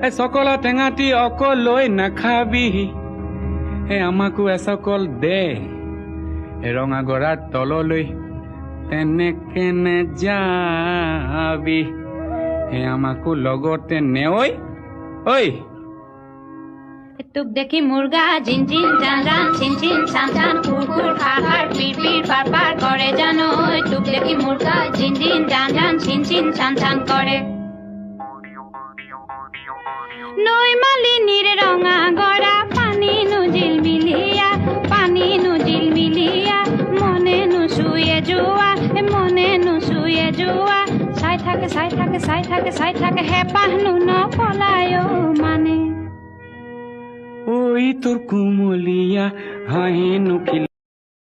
এ সকল টেঙাটি অকলৈ নাখাবি হে আমাকো এসকল দে ৰঙা গৰাৰ তললৈ তেনেকে নেযাবি হে আমাকো লগতে নেঐ ঐ তোক দেখি মুৰ্গা জিন জিন জান জান চিন চিন চান চান কুকুৰ খাহাৰ পিৰ পিৰ পাৰ পাৰ কৰে জানো তোক দেখি মুৰ্গা জিন জিন জান জান চিন চিন চান চান কৰে নৈ মালিনীৰ ৰঙা গৰা পানী নুজিল মিলিয়া মনে নুচুয়ে যোৱা চাই থাকে হেঁপাহনো নপলায় মানে ঐ তোৰ কুমলীয়া হাঁহি নুকিল